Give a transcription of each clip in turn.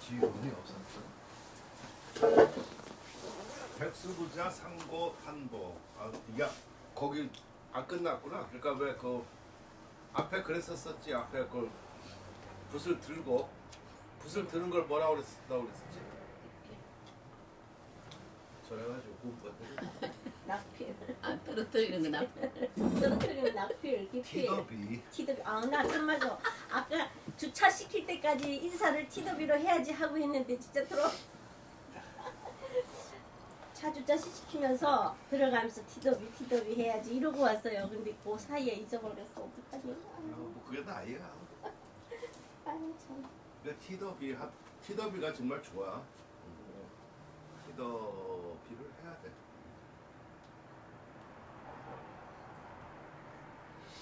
지문이 없었어. 백수부자 상고 한보. 아, 야 거기 안 끝났구나. 그러니까 왜 그 앞에 그랬었지. 앞에 그 붓을 들고 붓을 드는 걸 뭐라고 그랬었지? 저래가지고 공부했더니 낙필. 아, 떨어뜨리는 거 낙필. 떨어뜨리는 낙필, 기필. 티더비. 티더비. 아, 나 정말로 아까 주차 시킬 때까지 인사를 티더비로 해야지 하고 했는데 진짜 차 주차 시키면서 들어가면서 티더비 해야지 이러고 왔어요. 근데 그 사이에 잊어버렸어. 어떡하니? 뭐 그게 나이야. 아유 참. 티더비가 정말 좋아. 티더비를 해야 돼.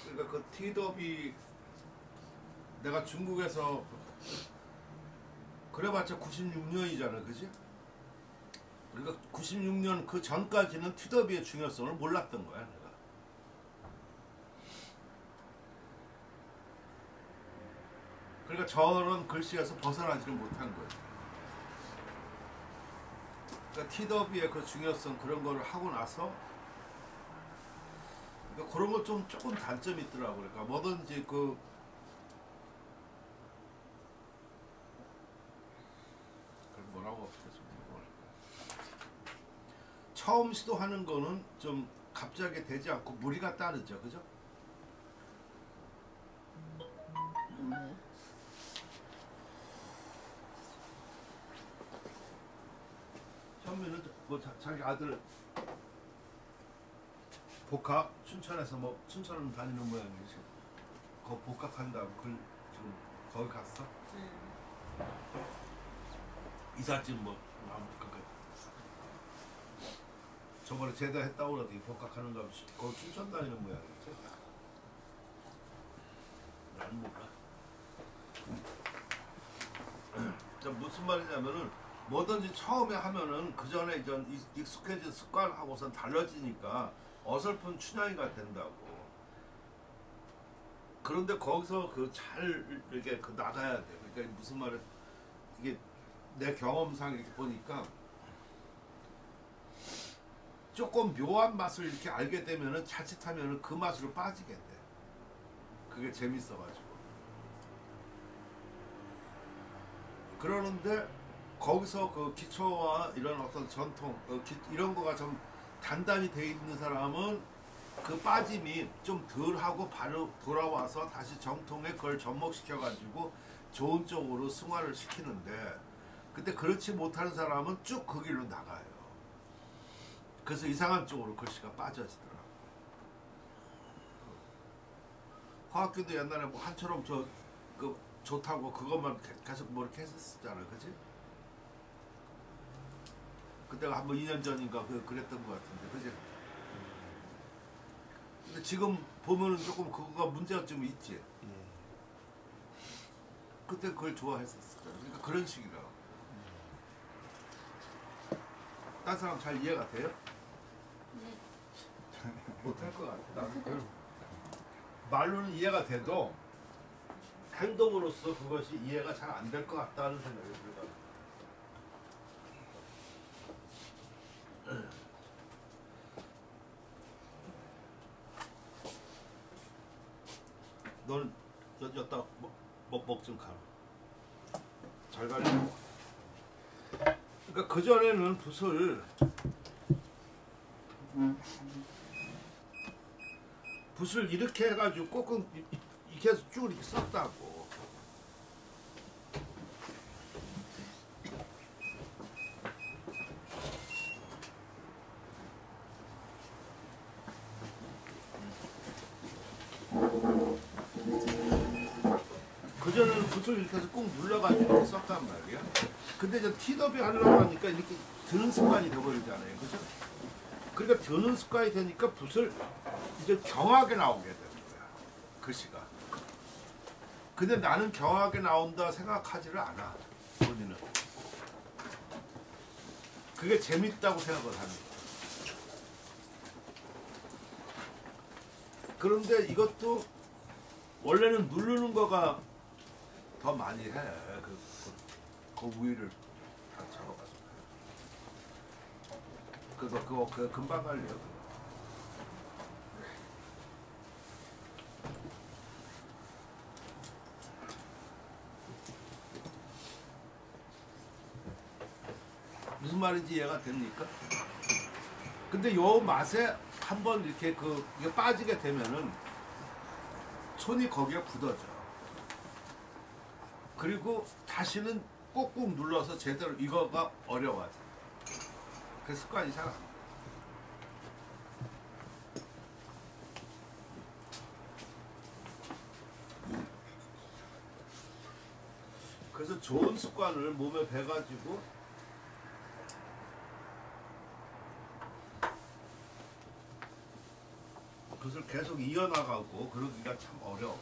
그러니까 그 티더비 내가 중국에서 그래봤자 96년이잖아, 그지? 그러니까 96년 그 전까지는 티더비의 중요성을 몰랐던 거야, 내가. 그러니까 저런 글씨에서 벗어나지를 못한 거예요. 그러니까 티더비의 그 중요성 그런 거를 하고 나서 그러니까 그런 거 좀 조금 단점이 있더라고. 그러니까 뭐든지 그 뭐라고 처음 시도하는 거는 좀 갑자기 되지 않고 무리가 따르죠, 그죠? 현미는 뭐 자기 아들 복학 춘천에서 뭐 춘천은 다니는 모양이지. 거 복학한다고 그 지금 거기 갔어? 이삿짐 뭐 아무튼 저번에 제대했다고 그러더니 복학하는가 거기 춘천 다니는 모양이지. 나는 몰라. 무슨 말이냐면은 뭐든지 처음에 하면은 그 전에 이전 익숙해진 습관하고선 달라지니까 어설픈 춘향이가 된다고. 그런데 거기서 그 잘 이렇게 그 나가야 돼. 그러니까 무슨 말을 이게 내 경험상 이렇게 보니까 조금 묘한 맛을 이렇게 알게 되면은 자칫하면은 그 맛으로 빠지게 돼. 그게 재밌어가지고. 그러는데 거기서 그 기초와 이런 어떤 전통 이런 거가 좀 단단히 돼 있는 사람은 그 빠짐이 좀 덜하고 바로 돌아와서 다시 정통에 그걸 접목시켜 가지고 좋은 쪽으로 승화를 시키는데, 근데 그렇지 못하는 사람은 쭉 그 길로 나가요. 그래서 이상한 쪽으로 글씨가 빠져지더라고. 화학교도 옛날에 뭐 한처럼 그 좋다고 그것만 계속 뭐 이렇게 했었잖아, 그지? 그때가 한 번 2년 전인가 그랬던 것 같은데, 그지? 근데 지금 보면은 조금 그거가 문제가 좀 있지. 그때 그걸 좋아했었어. 그러니까 그런 식이라. 딴 사람 잘 이해가 돼요? 네. 못할 것 같아. 나는 말로는 이해가 돼도 행동으로서 그것이 이해가 잘 안 될 것 같다는 생각이 들어요. 넌 여따 먹 좀 가라. 잘 가려고. 그러니까 그 전에는 붓을 이렇게 해가지고 꼭 이렇게 해서 쭉 이렇게 썼다고. 그전에는 붓을 이렇게 해서 꼭 눌러가지고 이렇게 썼단 말이야. 근데 이제 티더비 하려고 하니까 이렇게 드는 습관이 돼버리잖아요, 그죠? 그러니까 드는 습관이 되니까 붓을 이제 경하게 나오게 되는 거야, 글씨가. 근데 나는 경하게 나온다 생각하지를 않아, 본인은. 그게 재밌다고 생각을 하는 거야. 그런데 이것도 원래는 누르는 거가 더 많이 해. 그 위를 다 잡아가지고. 그거 금방 갈려요. 무슨 말인지 이해가 됩니까? 근데 요 맛에 한번 이렇게 이게 빠지게 되면은 손이 거기에 굳어져. 그리고 다시는 꾹꾹 눌러서 제대로 이거가 어려워져. 그 습관이 잘 안 돼. 그래서 좋은 습관을 몸에 배가지고 그것을 계속 이어나가고 그러기가 참 어려워.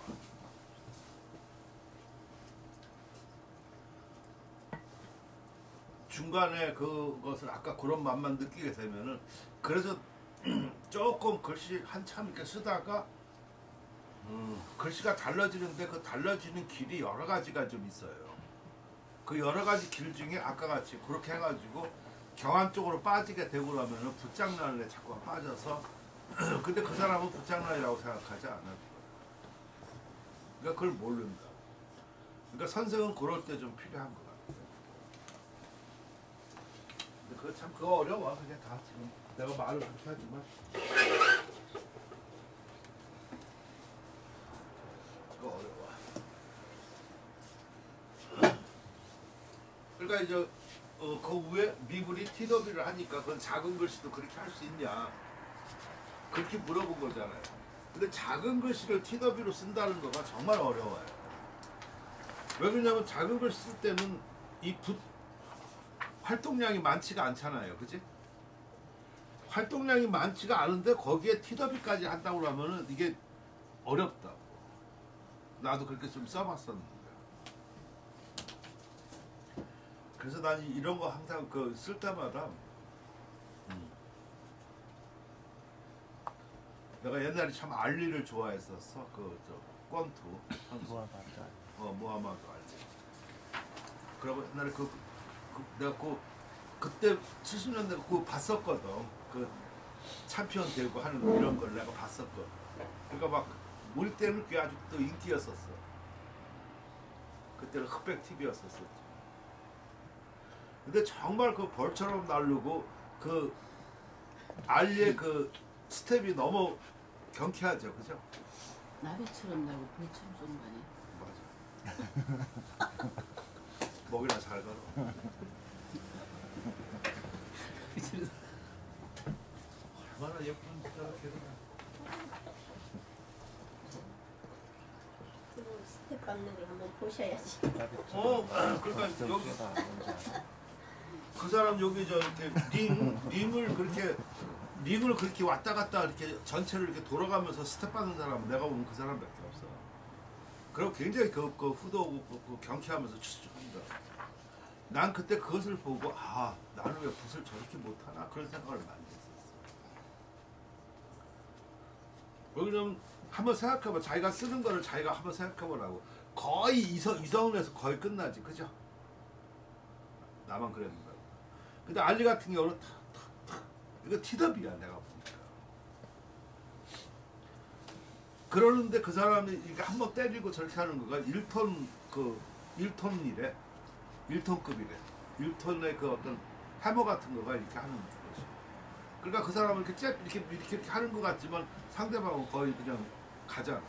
중간에 그것을 아까 그런 맛만 느끼게 되면은 그래서 조금 글씨 한참 이렇게 쓰다가 글씨가 달라지는데 그 달라지는 길이 여러 가지가 좀 있어요. 그 여러 가지 길 중에 아까 같이 그렇게 해가지고 경안 쪽으로 빠지게 되고 그러면은 붓장난에 자꾸 빠져서 근데 그 사람은 붓장난이라고 생각하지 않아요. 그러니까 그걸 모른다. 그러니까 선생은 그럴 때 좀 필요한 것 같아요. 근데 그거 참 그거 어려워. 그게 다 지금 내가 말을 그렇게 하지만 그거 어려워. 그러니까 이제 그 위에 미분이 TW를 하니까 그건 작은 글씨도 그렇게 할 수 있냐 그렇게 물어본 거잖아요. 근데 작은 글씨를 TW로 쓴다는 거가 정말 어려워요. 왜 그러냐면 작은 글씨 쓸 때는 이 붓 활동량이 많지가 않잖아요. 그지? 활동량이 많지가 않은데 거기에 TW까지 한다고 그러면은 이게 어렵다고. 나도 그렇게 좀 써봤었는데. 그래서 난 이런 거 항상 쓸 때마다 내가 옛날에 참 알리를 좋아했었어. 권투 선수. 무하마드 알리. 그리고 옛날에 내가 그때 70년대 그거 봤었거든. 그 챔피언 되고 하는 이런 걸 내가 봤었거든. 그러니까 막 우리 때는 그게 아주 또 인기였었어. 그때는 흑백 TV였었었지. 근데 정말 그 벌처럼 날르고 그 알리의 그 스텝이 너무 경쾌하죠, 그죠? 나비처럼 날고 벌처럼 쏘는 거 아니야? 맞아. 목이나 잘 걸어. 얼마나 예쁜 저렇게 그리고 스텝 밟는 걸 한번 보셔야지. 그러니까 여기 그 사람 여기 이렇게 링을 그렇게 왔다 갔다 이렇게 전체를 이렇게 돌아가면서 스텝 받는 사람은 내가 보면 그 사람밖에 없어. 그리고 굉장히 그 후도 경쾌하면서 추추한다. 난 그때 그것을 보고 나는 왜 붓을 저렇게 못하나 그런 생각을 많이 했었어. 왜냐면 한번 생각해봐. 자기가 쓰는 거를 자기가 한번 생각해보라고. 거의 이성에서 거의 끝나지, 그죠? 나만 그랬는가. 근데 알리 같은 경우는 탁탁탁 이거 TW야 내가 보니까. 그러는데 그 사람이 이렇게 한번 때리고 저렇게 하는 거가 1톤이래. 1톤급이래. 1톤의 그 어떤 해머 같은 거가 이렇게 하는 거지. 그러니까 그 사람은 이렇게 하는 것 같지만 상대방은 거의 그냥 가잖아.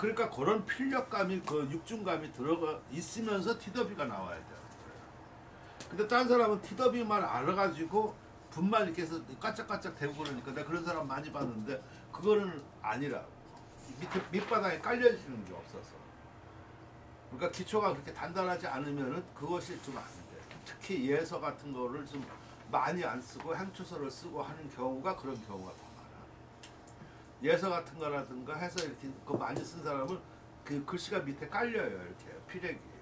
그러니까 그런 필력감이 육중감이 들어가 있으면서 TW가 나와야 돼. 근데 딴 사람은 TW만 알아가지고 분만 이렇게 해서 까짝까짝 대고 그러니까 내가 그런 사람 많이 봤는데 그거는 아니라고. 밑바닥에 깔려지는 게 없어서. 그러니까 기초가 그렇게 단단하지 않으면은 그것이 좀 안 돼. 특히 예서 같은 거를 좀 많이 안 쓰고 향초서를 쓰고 하는 경우가 그런 경우가 더 많아. 예서 같은 거라든가 해서 이렇게 그거 많이 쓴 사람은 그 글씨가 밑에 깔려요. 이렇게 피력이.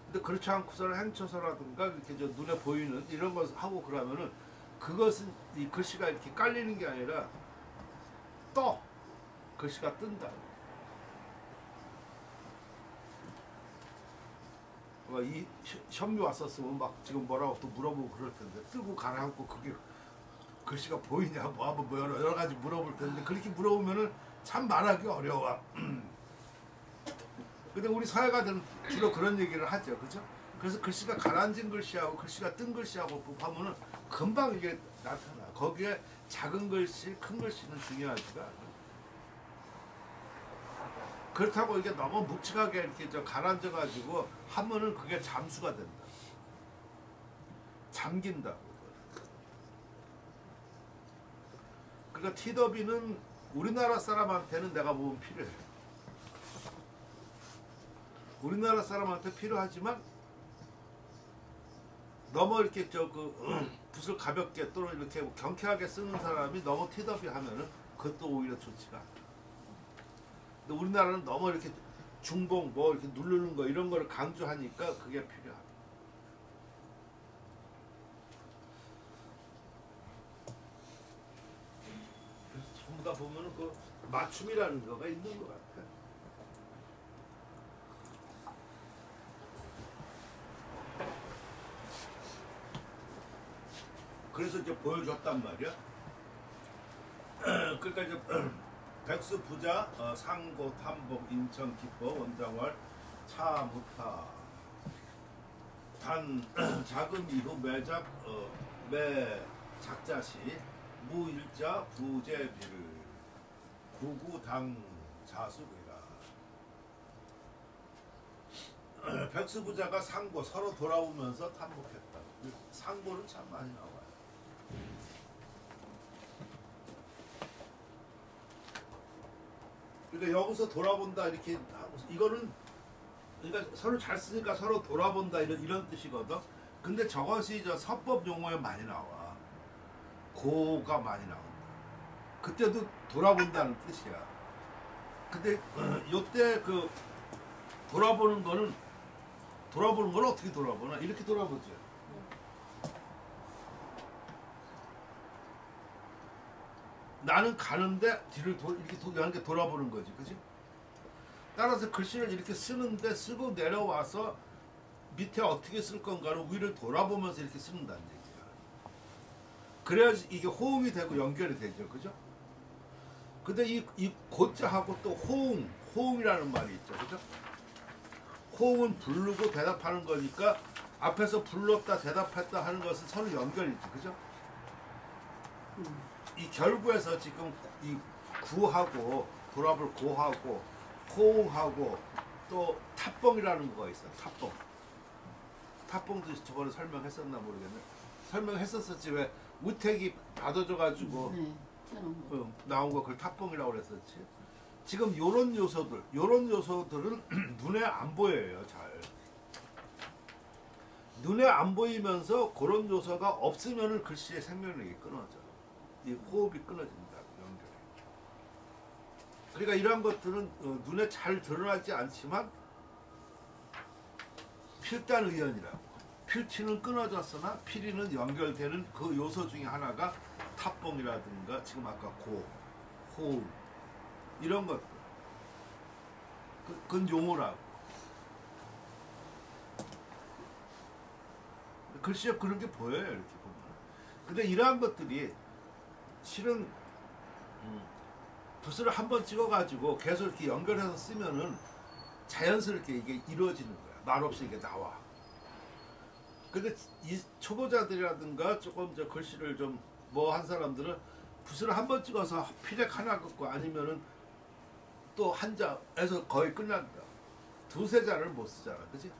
근데 그렇지 않고서는 행초서라든가 이렇게 저 눈에 보이는 이런 것을 하고 그러면은 그것은 이 글씨가 이렇게 깔리는 게 아니라 글씨가 뜬다. 이 현미 왔었으면 막 지금 뭐라고 또 물어보고 그럴 텐데 뜨고 가라앉고 그게 글씨가 보이냐 뭐 여러 가지 물어볼 텐데 그렇게 물어보면은 참 말하기 어려워. 근데 우리 서예가들은 주로 그런 얘기를 하죠, 그죠? 그래서 글씨가 가라앉은 글씨하고 글씨가 뜬 글씨하고 보면은 금방 이게 나타나. 거기에 작은 글씨, 큰 글씨는 중요하지가 않아. 그렇다고 이게 너무 묵직하게 이렇게 가라앉아가지고 하면은 그게 잠수가 된다. 잠긴다고. 그러니까 티더비는 우리나라 사람한테는 내가 보면 필요해. 우리나라 사람한테 필요하지만 너무 이렇게 붓을 가볍게 또는 이렇게 경쾌하게 쓰는 사람이 너무 티더비 하면은 그것도 오히려 좋지가 않아. 근데 우리나라는 너무 이렇게 중봉 뭐 이렇게 누르는 거 이런 거를 강조하니까 그게 필요하다. 그래서 전부 다 보면은 그 맞춤이라는 거가 있는 것 같아. 그래서 이제 보여줬단 말이야. 그러니까 이제 백수 부자 상고 탐복 인천 기뻐 원장월 차무타 단 자금 이후 매작 매 작자시 무일자 부재비를 구구당 자수이라. 백수 부자가 상고 서로 돌아오면서 탐복했다. 상고는 참 많이 나와요. 그러니까 여기서 돌아본다 이렇게 이거는 그러니까 서로 잘 쓰니까 서로 돌아본다 이런 뜻이거든. 근데 저것이 서법 용어에 많이 나와. 고가 많이 나온다. 그때도 돌아본다는 뜻이야. 근데 요때 그 돌아보는 건 어떻게 돌아보나? 이렇게 돌아보죠. 나는 가는데 뒤를 이렇게 돌아보는 거지, 그지? 따라서 글씨를 이렇게 쓰는데 쓰고 내려와서 밑에 어떻게 쓸 건가를 위를 돌아보면서 이렇게 쓰는다는 얘기야. 그래야지 이게 호응이 되고 연결이 되죠, 그죠? 근데 이 고자하고 또 호응이라는 말이 있죠, 그죠? 호응은 부르고 대답하는 거니까 앞에서 불렀다 대답했다 하는 것은 서로 연결이지, 그죠? 이 결구에서 지금 이 구하고 돌아볼 고하고 호응하고 또 탑봉이라는 거가 있어. 탑봉도 저번에 설명했었나 모르겠네. 설명했었었지. 왜 우택이 받아줘가지고 나온 거 그걸 탑봉이라고 그랬었지. 지금 요런 요소들은 눈에 안 보여요. 잘 눈에 안 보이면서 그런 요소가 없으면은 글씨의 생명력이 끊어져. 이 호흡이 끊어진다. 연결이. 그러니까 이러한 것들은 눈에 잘 드러나지 않지만 필단의연이라고. 필치는 끊어졌으나 필이는 연결되는 그 요소 중에 하나가 탑봉이라든가 지금 아까 고, 호흡 이런 것들. 그건 용어라고. 글씨에 그런 게 보여요. 이렇게 보면. 근데 이러한 것들이 실은 붓을 한번 찍어가지고 계속 이렇게 연결해서 쓰면은 자연스럽게 이게 이루어지는 거야. 말 없이 이게 나와. 근데 이 초보자들이라든가 조금 글씨를 좀 뭐 한 사람들은 붓을 한번 찍어서 피렉 하나 긋고 아니면은 또 한 자에서 거의 끝난다. 두세 자를 못 쓰잖아, 그지?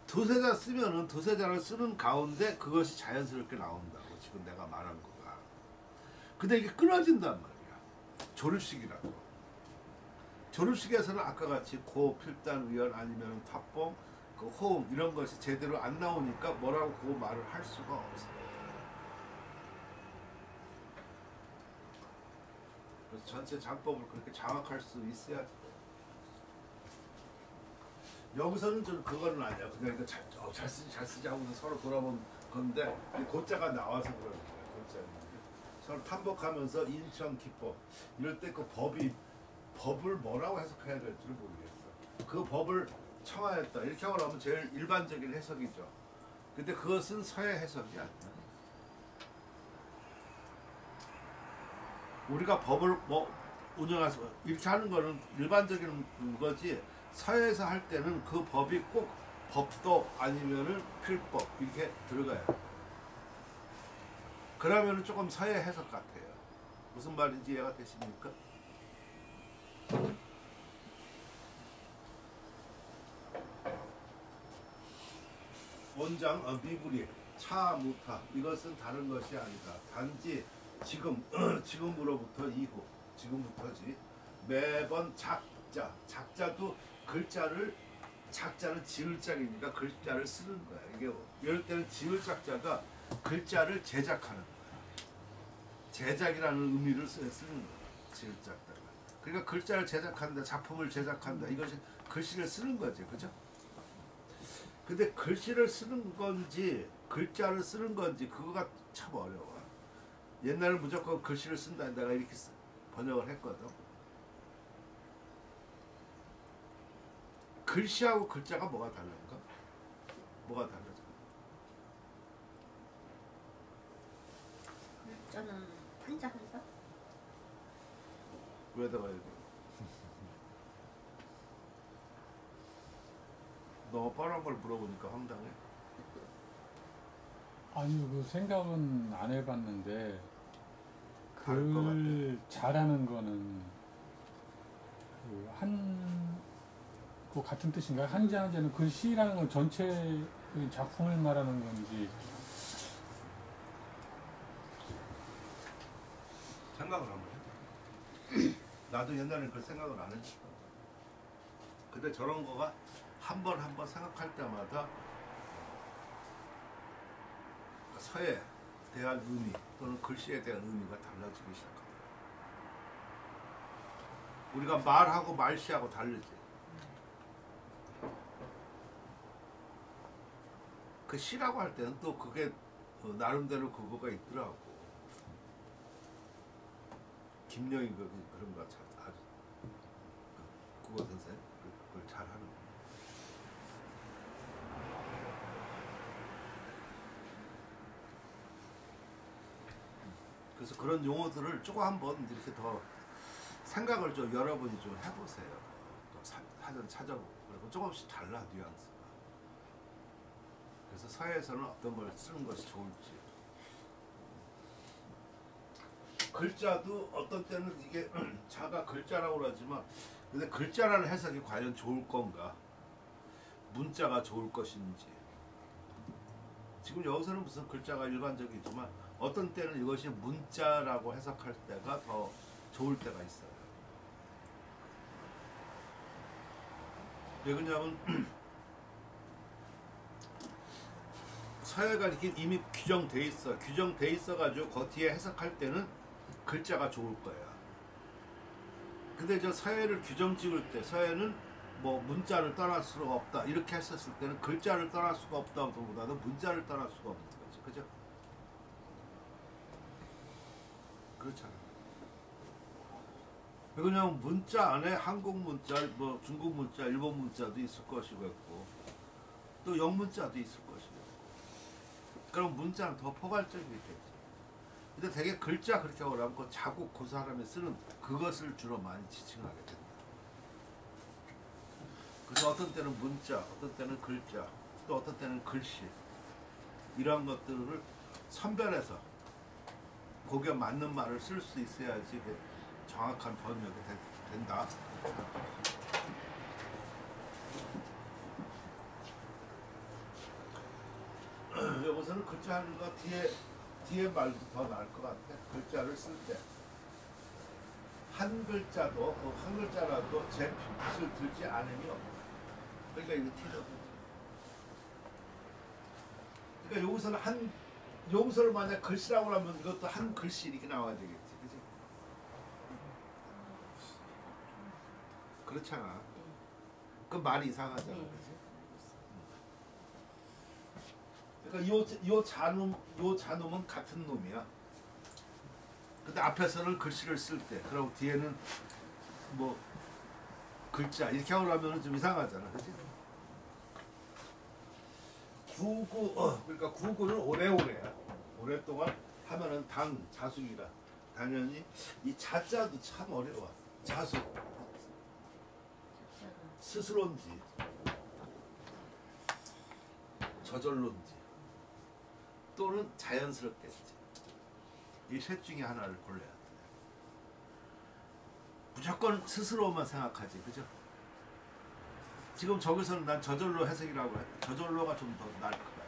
두세 자 쓰면은 두세 자를 쓰는 가운데 그것이 자연스럽게 나온다고 지금 내가 말한 거가. 근데 이게 끊어진단 말이야. 조립식이라고. 조립식에서는 아까 같이 고, 필단, 의연 아니면 탑봉, 그 호응 이런 것이 제대로 안 나오니까 뭐라고 그 말을 할 수가 없어. 그래서 전체 장법을 그렇게 장악할 수 있어야지. 여기서는 좀 그거는 아니야. 그냥 잘 쓰지 하고서 서로 돌아본 건데 고자가 나와서 그러는 거야. 고자는 서로 탐복하면서 인천 기법 이럴 때 그 법을 뭐라고 해석해야 될지를 모르겠어. 그 법을 청하였다 이렇게 하고 나면 제일 일반적인 해석이죠. 근데 그것은 서예 해석이 아니야. 우리가 법을 뭐 운영해서 이렇게 하는 거는 일반적인 거지, 서예에서 할 때는 그 법이 꼭 법도 아니면은 필법 이렇게 들어가요. 그러면은 조금 서예 해석 같아요. 무슨 말인지 이해가 되십니까? 원장 미구리 차무타 이것은 다른 것이 아니다. 단지 지금으로부터 이후 지금부터지 매번 작자도 작자는 지을 짝이니까 글자를 쓰는 거야. 이게 이럴 때는 지을 작자가 글자를 제작하는 거야. 제작이라는 의미를 쓰는 거야. 지을 작자가. 그러니까 글자를 제작한다, 작품을 제작한다. 이것이 글씨를 쓰는 거지, 그죠? 근데 글씨를 쓰는 건지 글자를 쓰는 건지 그거가 참 어려워. 옛날에 무조건 글씨를 쓴다. 내가 이렇게 번역을 했거든. 글씨하고 글자가 뭐가 다른가? 뭐가 다르죠? 저는 한자. 왜다가 이렇게? 너무 뻔한 걸 물어보니까 황당해. 아니요, 그 생각은 안 해봤는데 다를 것 글 잘하는 거는 그 같은 뜻인가요? 한자 한자는 글씨라는 건 전체 그 작품을 말하는 건지. 생각을 한번 해. 나도 옛날에 그 생각을 안 했어. 근데 저런 거가 한 번 생각할 때마다 서예에 대한 의미 또는 글씨에 대한 의미가 달라지기 시작합니다. 우리가 말하고 말씨하고 다르지. 그 시라고 할 때는 또 그게 나름대로 그거가 있더라고. 김영희 그런 거 아주 국어 선생 그걸 잘 하는 거. 그래서 그런 용어들을 조금 한번 이렇게 더 생각을 좀 여러분이 좀 해보세요. 또 사전 찾아보고 그리고 조금씩 달라 뉘앙스가. 그래서 서예에서는 어떤 걸 쓰는 것이 좋을지. 글자도 어떤 때는 이게 자가 글자라고 그러지만 근데 글자라는 해석이 과연 좋을 건가? 문자가 좋을 것인지. 지금 여기서는 무슨 글자가 일반적이지만 어떤 때는 이것이 문자라고 해석할 때가 더 좋을 때가 있어요. 왜 그러냐면 서예가 이렇게 이미 규정돼 있어가지고 그 뒤에 해석할 때는 글자가 좋을 거야. 근데 저 서예를 규정 찍을 때 서예는 뭐 문자를 떠날 수가 없다 이렇게 했었을 때는 글자를 떠날 수가 없다보다는 문자를 떠날 수가 없는 거지, 그죠? 그렇잖아. 왜냐면 문자 안에 한국 문자, 뭐 중국 문자, 일본 문자도 있을 것이고 있고 또 영문자도 있을 것이고. 그럼 문자는 더 포괄적이겠지. 근데 되게 글자 그렇게 하고 나면 그 자국 그 사람이 쓰는 그것을 주로 많이 지칭하게 된다. 그래서 어떤 때는 문자, 어떤 때는 글자, 또 어떤 때는 글씨 이러한 것들을 선별해서 거기에 맞는 말을 쓸 수 있어야지 정확한 번역이 된다. 여기서는 글자 하는 거 뒤에 말도 더 나을 것 같아. 글자를 쓸 때 한 글자도 한 글자라도 제 빛을 들지 않으면 그러니까 이거 티저지. 그러니까 여기서는 만약 글씨라고 하면 이것도 한 글씨 이렇게 나와야 되겠지, 그지? 그렇잖아. 그 말이 이상하잖아, 그지? 그러니까 요 잔음은 같은 놈이야. 근데 앞에서는 글씨를 쓸 때, 그리고 뒤에는 뭐 글자 이렇게 하고 나면 좀 이상하잖아, 그지? 구구 그러니까 구구는 오래오래야. 오랫동안 하면은 당 자숙이라. 당연히 이 자자도 참 어려워. 자숙 스스로인지 저절로인지 또는 자연스럽겠지. 이 셋 중에 하나를 골라야 돼. 무조건 스스로만 생각하지, 그죠? 지금 저기서는 난 저절로 해석이라고 해. 저절로가 좀 더 나을 거야.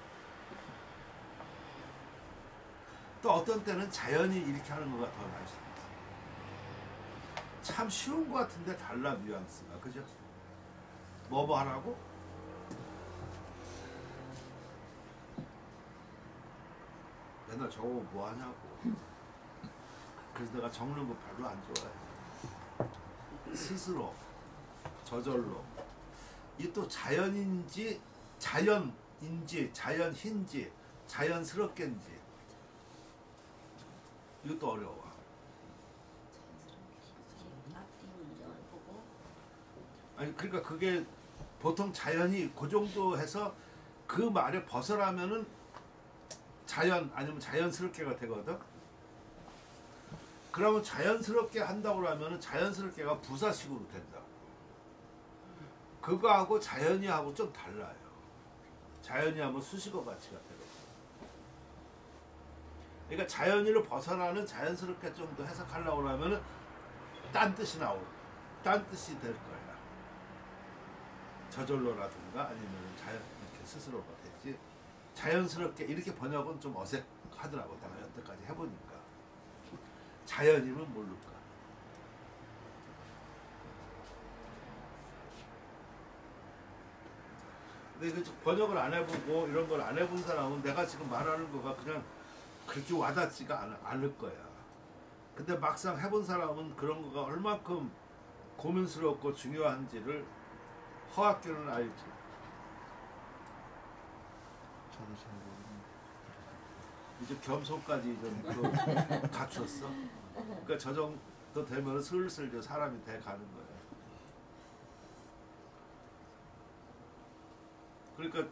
또 어떤 때는 자연이 이렇게 하는 거가 더 나을 수도 있어. 참 쉬운 거 같은데 달라, 뉘앙스가, 그죠? 뭐 하라고? 맨날 저거 뭐 하냐고. 그래서 내가 적는 거 별로 안 좋아해. 스스로, 저절로. 이 또 자연인지, 자연인지, 자연스럽게인지. 이것도 어려워. 앞뒤 문장을 보고 아니 그러니까 그게 보통 자연이 그 정도 해서 그 말에 벗어나면은 자연 아니면 자연스럽게가 되거든. 그러면 자연스럽게 한다고 하면은 자연스럽게가 부사식으로 된다. 그거하고 자연이하고 좀 달라요. 자연이 하면 수식어 가치가 되거든. 그러니까 자연이를 벗어나는 자연스럽게 좀 더 해석하려고 하면은 딴 뜻이 딴 뜻이 될 거야. 저절로라든가 아니면 자연 이렇게 스스로가 되지. 자연스럽게 이렇게 번역은 좀 어색하더라고. 내가 여태까지 해보니까. 자연이면 모를까. 근데 그 번역을 안 해보고 이런 걸 안 해본 사람은 내가 지금 말하는 거가 그냥 그렇게 와닿지가 않을 거야. 근데 막상 해본 사람은 그런 거가 얼만큼 고민스럽고 중요한지를 허학교는 알지. 저도 잘 모르겠는데. 이제 겸손까지 좀 갖췄어. 그러니까 저 정도 되면 슬슬 이제 사람이 돼 가는 거야. 그러니까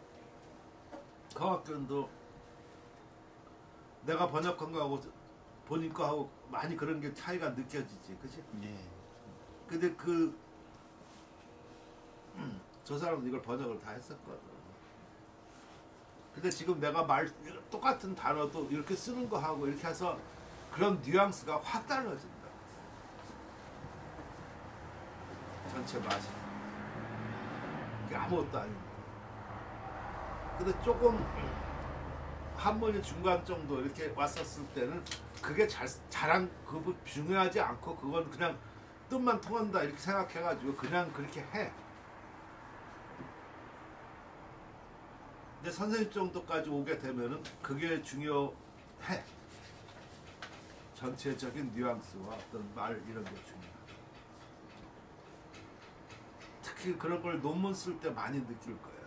허학교도 내가 번역한 거하고 본인 거하고 많이 그런 게 차이가 느껴지지, 그치? 예. 근데 저 사람도 이걸 번역을 다 했었거든. 근데 지금 내가 똑같은 단어도 이렇게 쓰는 거 하고 이렇게 해서 그런 뉘앙스가 확 달라진다. 전체 맛이. 이게 아무것도 아닌데. 근데 조금 한문이 중간 정도 이렇게 왔었을 때는 그게 잘한 그거 중요하지 않고 그건 그냥 뜻만 통한다 이렇게 생각해가지고 그냥 그렇게 해. 근데 선생님 정도까지 오게 되면은 그게 중요해. 전체적인 뉘앙스와 어떤 말 이런 게 중요해. 특히 그런 걸 논문 쓸 때 많이 느낄 거야.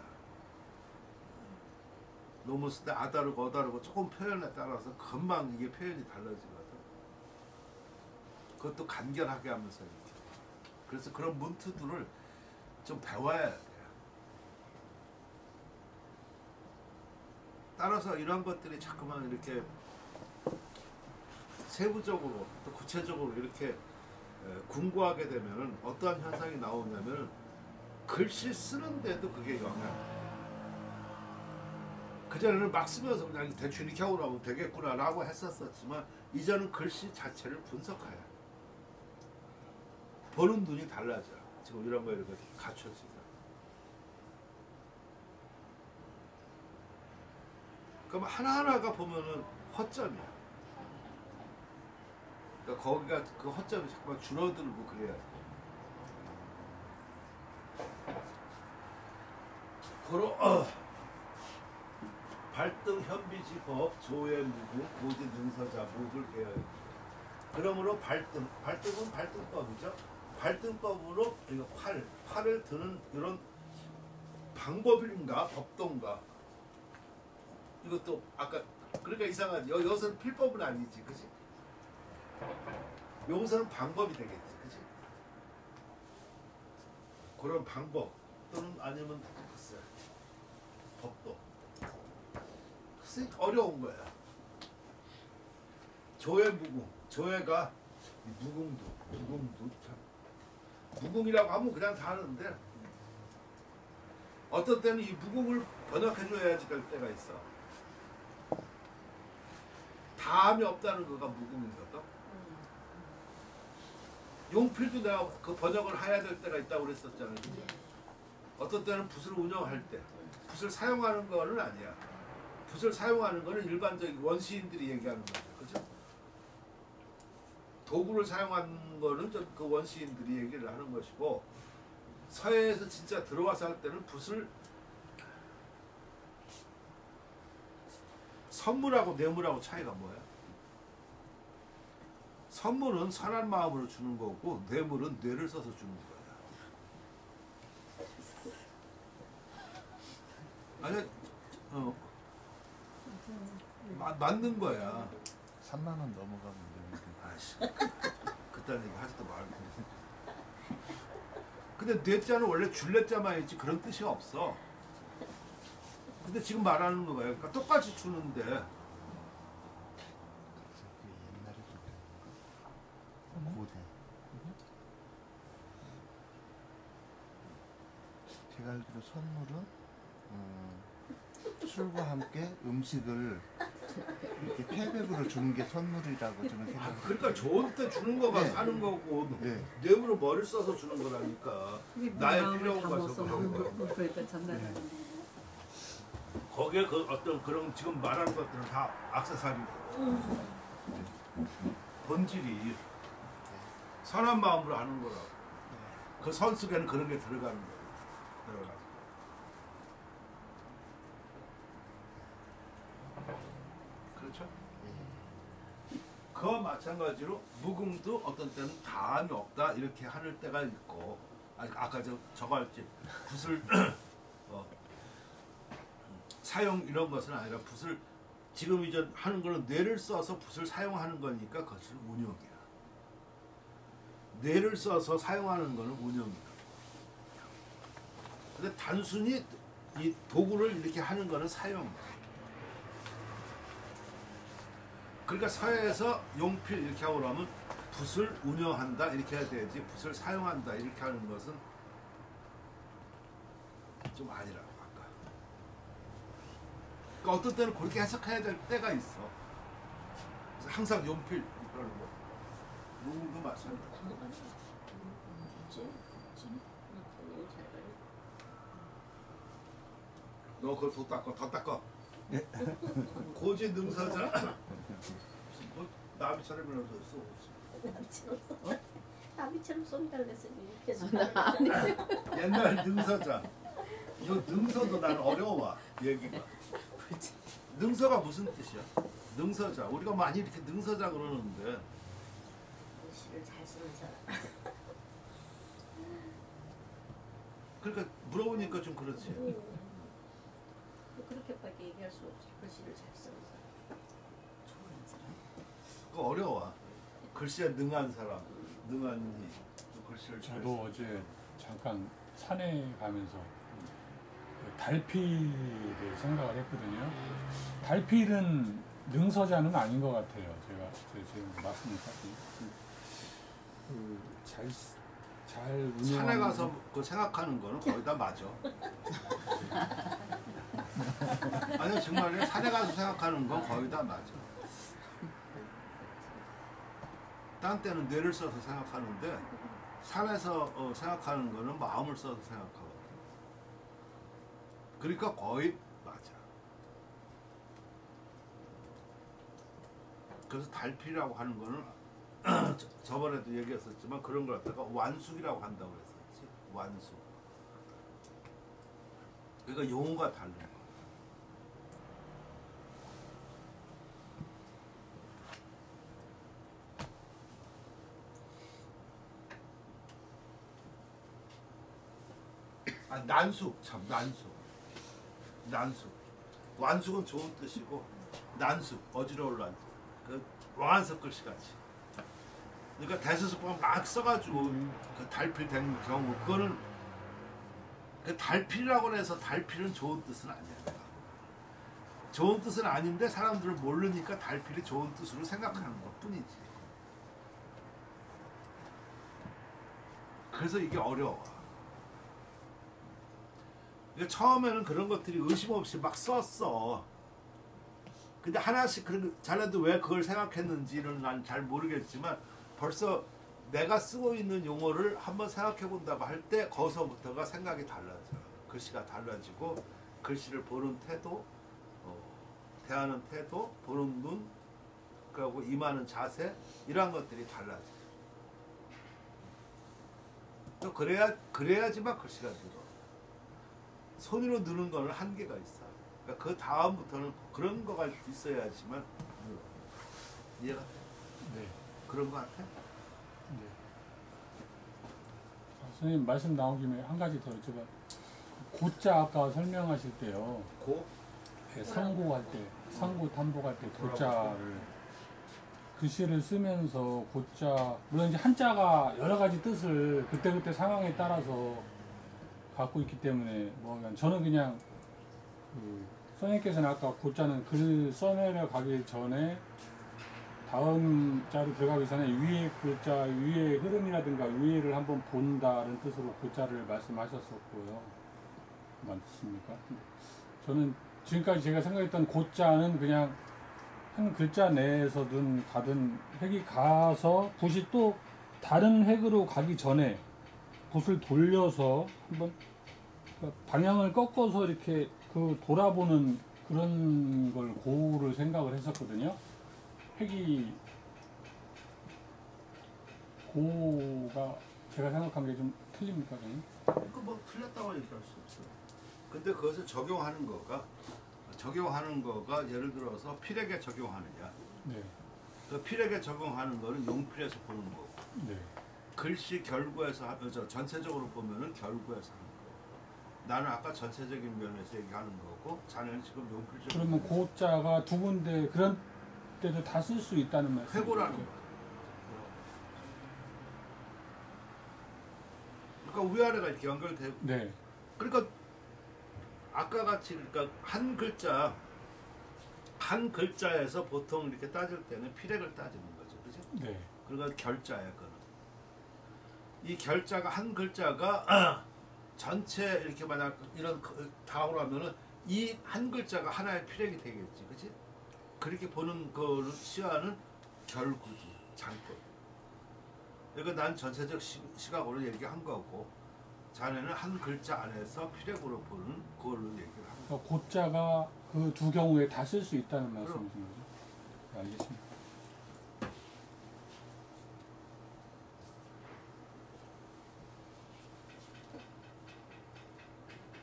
논문 쓸 때 아다르고 어다르고 조금 표현에 따라서 금방 이게 표현이 달라지거든. 그것도 간결하게 하면서 이렇게. 그래서 그런 문투들을 좀 배워야 돼. 따라서 이런 것들이 자꾸만 이렇게 세부적으로 또 구체적으로 이렇게 궁구하게 되면은 어떠한 현상이 나오냐면은 글씨 쓰는데도 그게 영향을. 그전에는 막 쓰면서 그냥 대충 이렇게 하고 나오면 되겠구나라고 했었지만 이제는 글씨 자체를 분석해야 해. 보는 눈이 달라져. 지금 이런 거 이렇게 갖춰지면. 그럼 하나하나가 보면은 허점이야. 그러니까 거기가 그 허점이 잠깐 줄어들고 그래야 돼. 발등 현비지법 조회무구 고지 능서자 목을 개요. 그러므로 발등은 발등법이죠. 발등법으로 이거 팔을 드는 이런 방법인가 법도인가. 이것도 아까 그러니까 이상하지. 여기서는 필법은 아니지, 그지? 여기서는 방법이 되겠지, 그지? 그런 방법 또는 아니면 글쎄 법도. 글쎄 어려운 거야. 조의 무궁. 조회가 무궁도 참. 무궁이라고 하면 그냥 다 하는데 어떤 때는 이 무궁을 번역해줘야지 될 때가 있어. 다음이 없다는 거가 무궁이거든. 용필도 내가 그 번역을 해야 될 때가 있다고 그랬었잖아요. 그죠? 어떤 때는 붓을 운영할 때 붓을 사용하는 거는 아니야. 붓을 사용하는 거는 일반적인 원시인들이 얘기하는 거죠. 그죠? 도구를 사용하는 거는 그 원시인들이 얘기를 하는 것이고 서해에서 진짜 들어와서 할 때는 붓을 선물하고 뇌물하고 차이가 뭐야? 선물은 선한 마음으로 주는 거고 뇌물은 뇌를 써서 주는 거야. 아니, 맞는 거야. 3만 원 넘어가면 되는데. 아씨, 그딴 얘기 하지도 말고. 근데 뇌자는 원래 줄레자만 있지 그런 뜻이 없어. 근데 지금 말하는 거야. 그러니까 똑같이 주는데 그게 옛날에 고대. 제가 알기로 선물은 술과 함께 음식을 이렇게 패백으로 주는 게 선물이라고 저는 생각해요. 그러니까 좋은 때 주는 거가 네. 사는 거고 네. 뇌물로 머리를 써서 주는 거라니까. 나의 필요가 있어서 그런 거. 그러니까 장난. 거기에 그 어떤 그런 지금 말하는 것들은 다 액세서리. 본질이 선한 마음으로 하는 거라고. 그 선 속에는 그런 게 들어가는 거예요. 들어가. 그렇죠? 그와 마찬가지로 무궁도 어떤 때는 다음이 없다 이렇게 하는 때가 있고 아까 저거 할지 붓을 사용 이런 것은 아니라 붓을 지금 이제 하는 거는 뇌를 써서 붓을 사용하는 거니까 그것은 운영이야. 뇌를 써서 사용하는 거는 운영이야. 근데 단순히 이 도구를 이렇게 하는 거는 사용이야. 그러니까 서해에서 용필 이렇게 하고 나면 붓을 운영한다 이렇게 해야 되지 붓을 사용한다 이렇게 하는 것은 좀 아니라고 아까. 그러니까 어떤 때는 그렇게 해석해야 될 때가 있어. 그래서 항상 용필 그러는 거. 누구도 마찬가지. 너 그걸 더 닦아, 더 닦아. 고지 능사자. 뭐 나비처럼 이러면서 쏘. 나비처럼 쏜다고 했으니 계속 옛날 능서자. 이거 능서도 나는 어려워 얘기가. 능서가 무슨 뜻이야? 능서자. 우리가 많이 이렇게 능서자 그러는데. 글씨를 잘 쓰는 사람. 그러니까 물어보니까 좀 그렇지. 그렇게밖에 얘기할 수 없지. 글씨를 잘 쓰는 사람. 좋은 사람. 그거 어려워. 글씨에 능한 사람, 능한 이 글씨를 잘 저도 어제 잠깐 산에 가면서 그 달필을 생각을 했거든요. 달필은 능서자는 아닌 것 같아요. 제가 지금 맞습니까? 잘 운영. 산에 가서 그 생각하는 거는 거의 다 맞아. 아니 정말요. 산에 가서 생각하는 건 거의 다 맞아. 딴 때는 뇌를 써서 생각하는데 산에서 생각하는 거는 마음을 써서 생각하거든. 그러니까 거의 맞아. 그래서 달필이라고 하는 거는 저번에도 얘기했었지만 그런 걸 갖다가 완숙이라고 한다고 그랬었지. 완숙. 그러니까 용어가 다른 거야. 아, 난숙 참 난숙. 완숙은 좋은 뜻이고 난숙 어지러울 난숙. 그 왕한석 글씨 같이. 그러니까 대서수법을 막 써가지고 그 달필 된 경우 그거는 그 달필이라고 해서 달필은 좋은 뜻은 아니야. 좋은 뜻은 아닌데 사람들을 모르니까 달필이 좋은 뜻으로 생각하는 것 뿐이지. 그래서 이게 어려워. 그러니까 처음에는 그런 것들이 의심 없이 막 썼어. 근데 하나씩 잘라도 왜 그걸 생각했는지는 난 잘 모르겠지만 벌써 내가 쓰고 있는 용어를 한번 생각해 본다고 할 때 거기서부터가 생각이 달라져. 글씨가 달라지고 글씨를 보는 태도, 대하는 태도, 보는 눈, 그리고 임하는 자세 이러한 것들이 달라져. 또 그래야지만 글씨가 늘어. 손으로 느는 거는 한계가 있어. 그러니까 그 다음부터는 그런 거가 있어야지만 늘어. 이해가 돼? 네. 그런 거 같아? 네. 선생님 말씀 나온 김에 한 가지 더 여쭤봐. 고자 아까 설명하실 때요. 고? 네, 상고할 때, 상고 탐복할 때 고자를 글씨를 쓰면서 고자, 물론 이제 한자가 여러 가지 뜻을 그때그때 상황에 따라서 갖고 있기 때문에 저는 그냥 선생님께서는 아까 고자는 글 써내려 가기 전에 다음 자로 들어가기 전에 위에 글자, 위의 흐름이라든가 위에를 한번 본다는 뜻으로 고자를 말씀하셨었고요. 맞습니까? 저는 지금까지 제가 생각했던 고자는 그냥 한 글자 내에서든 가든 획이 가서 붓이 또 다른 획으로 가기 전에 붓을 돌려서 한번 방향을 꺾어서 이렇게 돌아보는 그런 걸 고를 생각을 했었거든요. 획이 고가 제가 생각한 게 좀 틀립니까, 저는? 그 뭐 틀렸다고 얘기할 수 없어. 근데 그것을 적용하는 거가 예를 들어서 필에게 적용하느냐. 네. 그 필에게 적용하는 거는 용필에서 보는 거고. 네. 글씨 결구에서 전체적으로 보면은 결구에서 하는 거고. 나는 아까 전체적인 면에서 얘기하는 거고, 자네는 지금 용필적인. 그러면 고자가 두 군데 그런 때도 다 쓸 수 있다는 말씀이죠? 회고라는 거. 그러니까 위아래가 이렇게 연결되고. 네. 그러니까 아까 같이 그러니까 한 글자에서 보통 이렇게 따질 때는 필액을 따지는 거죠, 그죠? 네. 그러니까 결자야, 그거는. 이 결자가 한 글자가 전체 이렇게 만약 이런 다으로 하면은 이 한 글자가 하나의 필액이 되겠지, 그지? 그렇게 보는 그 시야는 결구지, 장법. 그러니까 난 전체적 시각으로 얘기한 거고, 자네는 한 글자 안에서 필액으로 보는 그걸로 얘기를 하는 거고. 고자가 그 두 경우에 다 쓸 수 있다는 말씀이신 거죠? 네, 알겠습니다.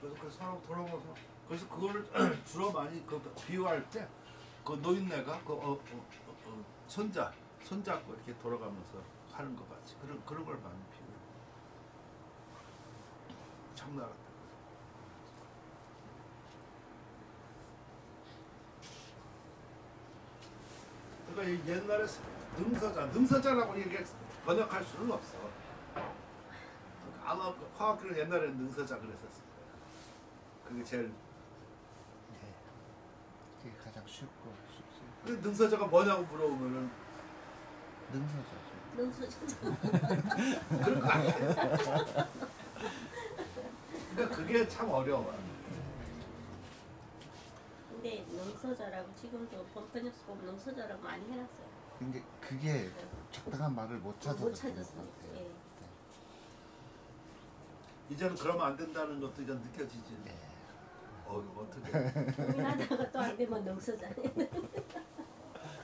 그래서 그 사람 돌아가서 그래서 그거를 주로 많이 비유할 때 그 노인네가 손잡고 이렇게 돌아가면서 하는 것 같이 그런 걸 많이 비유해. 참나 같다. 그러니까 옛날에 능서자라고 이렇게 번역할 수는 없어. 아마 화학교는 옛날에 능서자 그랬었을 거야. 그게 제일. 네. 그게 가장 쉽고 쉽지. 근데 능서자가 뭐냐고 물어보면은 능서자죠. 그런 거 아니야. 그러니까 그게 참 어려워. 근데 능서자라고 지금도 본편에서 보면 능서자라고 많이 해놨어요. 근데 그게 적당한 말을 못 찾아서 못 그런 찾았어. 것 같아요. 예. 이제는 그러면 안 된다는 것도 이제 느껴지지. 네. 어떻게? 고민하다가 또 안 되면 능서자네.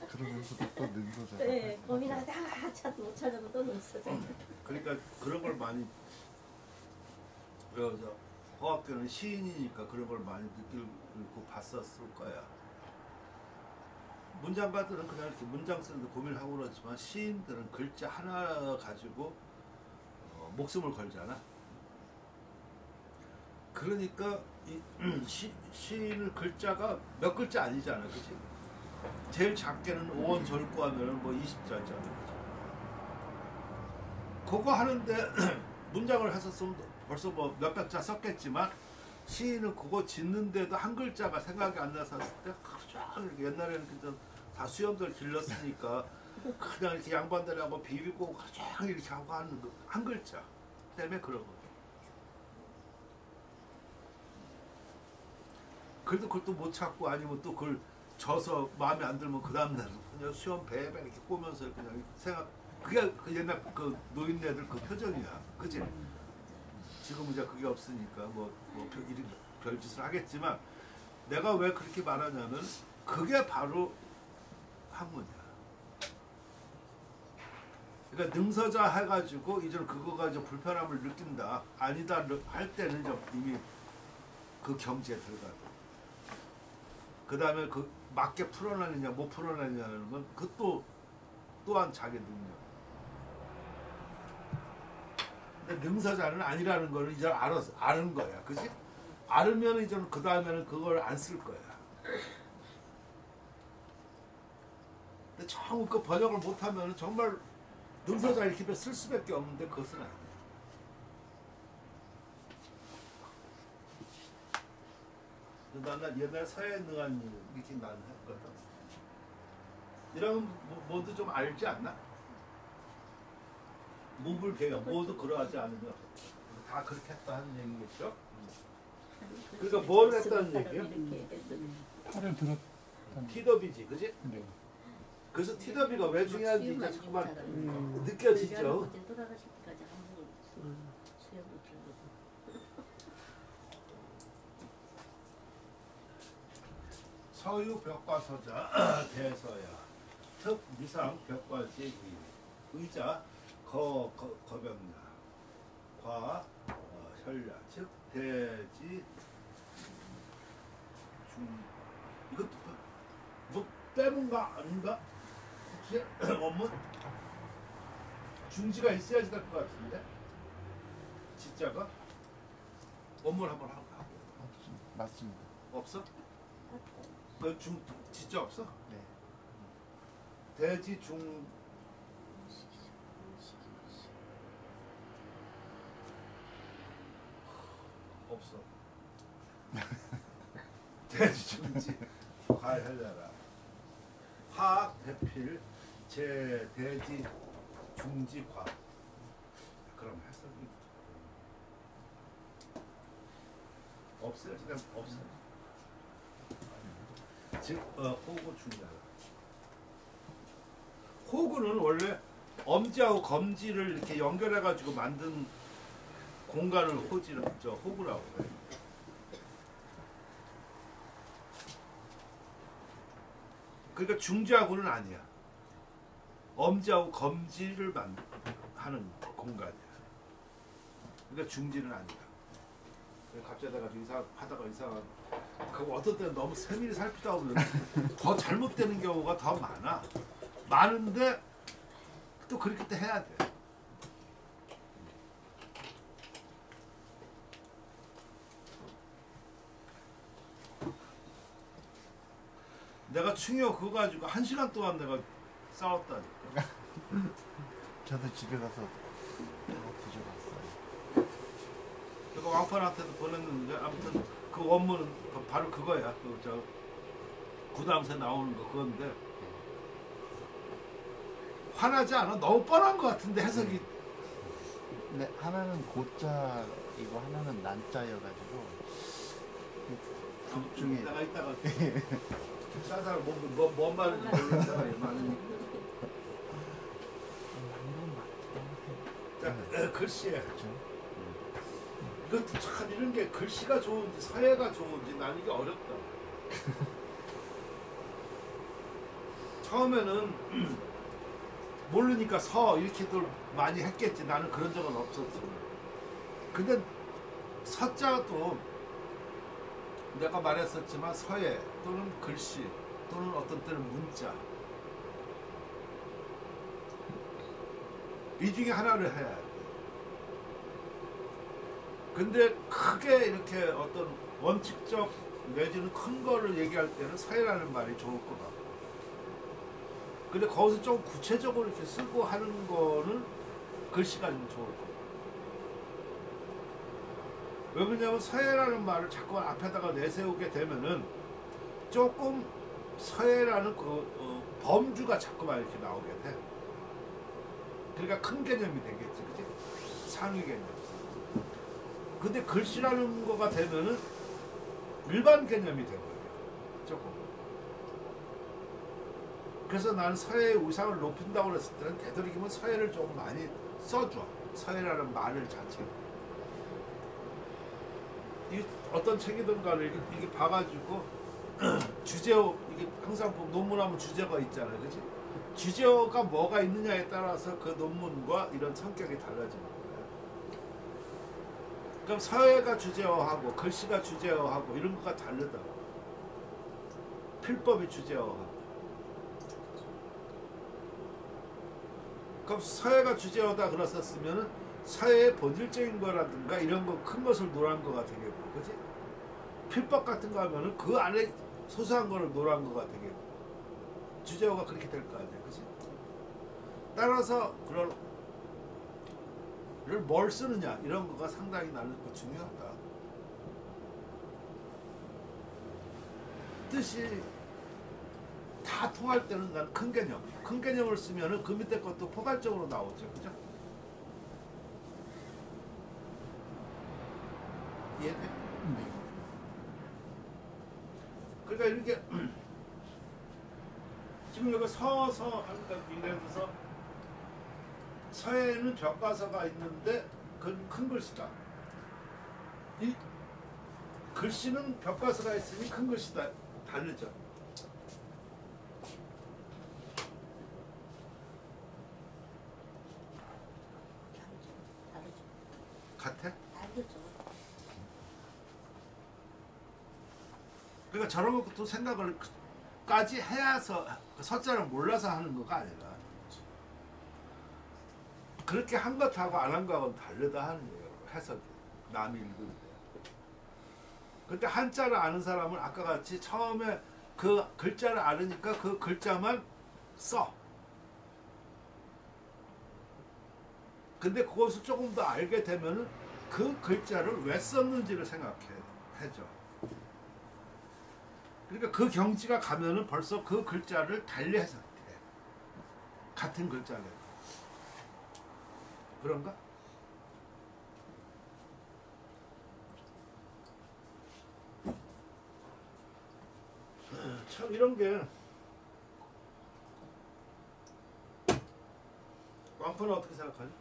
그러면서도 또 능서자. 네, 고민하다가 못 찾으면 또 능서자. 그러니까 그런 걸 많이 허학교는 시인이니까 그런 걸 많이 느끼고 봤었을 거야. 문장가들은 그냥 이렇게 문장 쓰는데 고민을 하고 그러지만 시인들은 글자 하나 가지고 목숨을 걸잖아. 그러니까 이 시인은 글자가 몇 글자 아니잖아, 그치? 제일 작게는 오원 절구 하면은 뭐 20자잖아, 그치? 그거 하는데 문장을 했었으면 벌써 뭐 몇백 자 썼겠지만 시인은 그거 짓는데도 한 글자가 생각이 안 나서 했을 때 하루 이렇게 옛날에는 그저 다 수염들 길렀으니까 그냥 이렇게 양반들하고 비비고 하루 이렇게 하고 하는 거 한 글자 때문에 그런 거예요. 그래도 그걸 또 못 찾고 아니면 또 그걸 져서 마음에 안 들면 그 다음날 그냥 수염 배배 이렇게 꼬면서 그냥 생각 그게 그 옛날 그 노인네들 그 표정이야, 그지? 지금 이제 그게 없으니까 이런 별짓을 하겠지만 내가 왜 그렇게 말하냐면 그게 바로 학문이야. 그러니까 능서자 해가지고 이제 그거가 이제 불편함을 느낀다 아니다 할 때는 이제 이미 그 경지에 들어가고 그 다음에 그 맞게 풀어내느냐 못 풀어내느냐는 건 그것도 또한 자기 능력. 근데 능서자는 아니라는 거는 이제 아는 거야, 그지? 알으면 이제 그 다음에는 그걸 안 쓸 거야. 근데 처음 그 번역을 못하면 정말 능서자 이렇게 쓸 수밖에 없는데 그것은 아니야. 나는 옛날 서예 능한 일 이렇게 나는 했거든. 이런 모두 좀 알지 않나? 몸을 개요. 모두 그러하지 않으면 다 그렇게 했다 하는 얘기겠죠? 그러니까 뭘 했다는 얘기예요? 팔을 들었다는. 티더비지, 그지? 네. 그래서 티더비가 왜 중요한지 수염 안 이제 정말 좋은 느껴지죠. 돌아가실 때까지 한번 수염을 들고. 서유 벽과서자 대서야 특 미상 벽과지 의자 거병야 과 혈야 즉 대지 중 이것도 뭐 빼문가 아닌가? 혹시 원문 중지가 있어야지 될 것 같은데 지자가 원문 한번 하고 맞습니다. 없어? 그 중 지자 없어? 네. 대지 중 없어. 대지 중지 과혈ля라 화학 대필 제 대지 중지 과 그럼 해석이 없어요. 그냥 없어. 즉 호구 중자라. 호구는 원래 엄지하고 검지를 이렇게 연결해 가지고 만든 공간을 호구라고 해요. 그러니까 중지하고는 아니야. 엄지하고 검지를 하는 공간이야. 그러니까 중지는 아니다. 갑자기 내가 하다가 이상한 그 어떤 때는 너무 세밀히 살피다 보면 더 잘못되는 경우가 더 많은데 또 그렇게 또 해야 돼. 내가 충효 그거 가지고 1시간 동안 내가 싸웠다니까. 저도 집에 가서 뒤져봤어요. 그거 왕판한테도 보냈는데 아무튼 그 원문은 바로 그거야. 그 구당세 나오는 거 그건데 화나지 않아? 너무 뻔한 것 같은데 해석이. 근데 하나는 고자이고 하나는 난자여가지고 둘 중에 내가 이따가 사사를 뭔 말인지 모르겠다가 많으니. 자 글씨에 이것도 참 이런 게 글씨가 좋은지 서예가 좋은지 나는 이게 어렵다. 처음에는 모르니까 서 이렇게들 많이 했겠지. 나는 그런 적은 없었지. 근데 서자도 내가 말했었지만 서예 또는 글씨 또는 어떤 때는 문자 이 중에 하나를 해야 돼. 근데 크게 이렇게 어떤 원칙적 내지는 큰 거를 얘기할 때는 서예라는 말이 좋을 것 같고 근데 거기서 좀 구체적으로 이렇게 쓰고 하는 거는 글씨가 좀 좋을 것 같고 왜 그러냐면 서예라는 말을 자꾸 앞에다가 내세우게 되면은 조금 서예라는 범주가 자꾸만 이렇게 나오게 돼. 그러니까 큰 개념이 되겠지, 그지? 상위 개념. 근데 글씨라는 거가 되면은 일반 개념이 되거든요. 조금. 그래서 나는 서예의 위상을 높인다고 그랬을 때는 되도록이면 서예를 조금 많이 써줘. 서예라는 말을 자체로. 이 어떤 책이든 간에 이게 봐가지고 주제어, 이게 항상 논문하면 주제어가 있잖아요, 그치? 주제어가 뭐가 있느냐에 따라서 그 논문과 이런 성격이 달라지는 거예요. 그럼 서예가 주제어하고 글씨가 주제어하고 이런 거가 다르다. 필법이 주제어하고. 그럼 서예가 주제어다 그랬었으면은 서예의 본질적인 거라든가 이런 거 큰 것을 노란 거가 되겠고, 그지? 필법 같은 거 하면은 그 안에 소소한 거를 노란 거가 되겠고, 주제어가 그렇게 될 거 아니야, 그지? 따라서 그런 뭘 쓰느냐 이런 거가 상당히 나는 중요하다. 뜻이 다 통할 때는 난 큰 개념, 큰 개념을 쓰면은 그 밑에 것도 포괄적으로 나오죠, 그죠? 이해돼? 그러니까 이렇게 지금 여기 서서 하니까 예를 들어서 서에는 벽가서가 있는데 그건 큰 글씨다. 이 글씨는 벽가서가 있으니 큰 글씨다. 다르죠. 다르죠. 같아? 다르죠. 그러니까 저런 것도 생각을 까지 해야서 서자를 몰라서 하는 거가 아니라 그렇게 한 것하고 안 한 거하고는 다르다 하는 거예요. 해석이. 남이 읽을 때. 그때 한자를 아는 사람은 아까 같이 처음에 그 글자를 알으니까 그 글자만 써. 근데 그것을 조금 더 알게 되면은 그 글자를 왜 썼는지를 생각해줘. 그러니까 그 경지가 가면은 벌써 그 글자를 달리 해석해. 같은 글자를. 그런가? 참 이런 게 왕표는 어떻게 생각하니?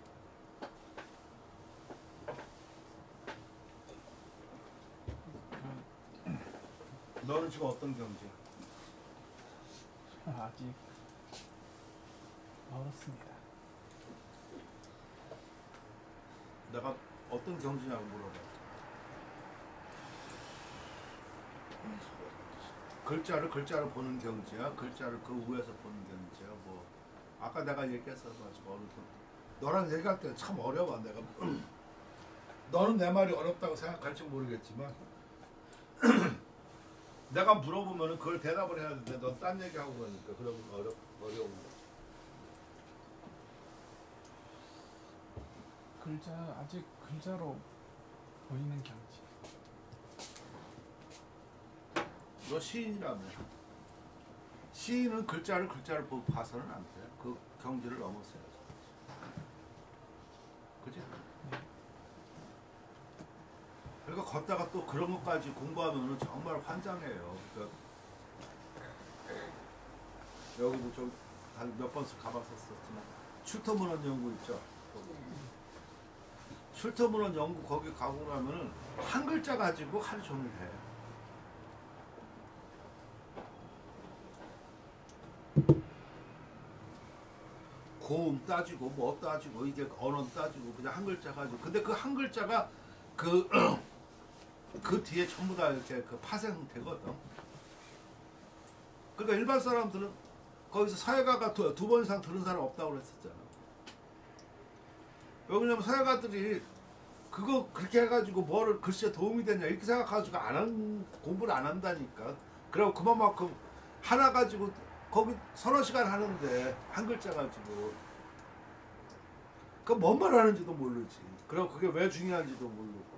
너는 지금 어떤 경지야? 아직 멀었습니다. 내가 어떤 경지냐고 물어봤지. 글자를 보는 경지야, 글자를 그 위에서 보는 경지야. 뭐 아까 내가 얘기했어 가지고 어느 정도. 너랑 얘기할 때 참 어려워. 내가 너는 내 말이 어렵다고 생각할지 모르겠지만 내가 물어보면은 그걸 대답을 해야 되는데 넌 딴 얘기하고 그러니까 그러면 어려운 거. 아직 글자로 보이는 경지. 너 시인이라며. 시인은 글자를 봐서는 안 돼. 그 경지를 넘었어야지. 그지? 그러니까 걷다가 또 그런 것까지 공부하면은 정말 환장해요. 그러니까 여기도 좀 몇 번씩 가봤었지만 슐터문헌 연구 있죠. 슐터문헌 연구 거기 가고 나면은 한 글자 가지고 하루 종일 해. 고음 따지고 뭐 따지고 이게 언어 따지고 그냥 한 글자 가지고. 근데 그 한 글자가 그 뒤에 전부 다 이렇게 그 파생되거든. 그러니까 일반 사람들은 거기서 서예가가 두 번 이상 들은 사람 없다고 그랬었잖아. 왜 그러냐면 서예가들이 그거 그렇게 해가지고 뭐를 글씨에 도움이 되냐 이렇게 생각해가지고 공부를 안 한다니까. 그리고 그만큼 하나 가지고 거기 서너 시간 하는데 한 글자 가지고 그 뭔 말 하는지도 모르지. 그리고 그게 왜 중요한지도 모르고.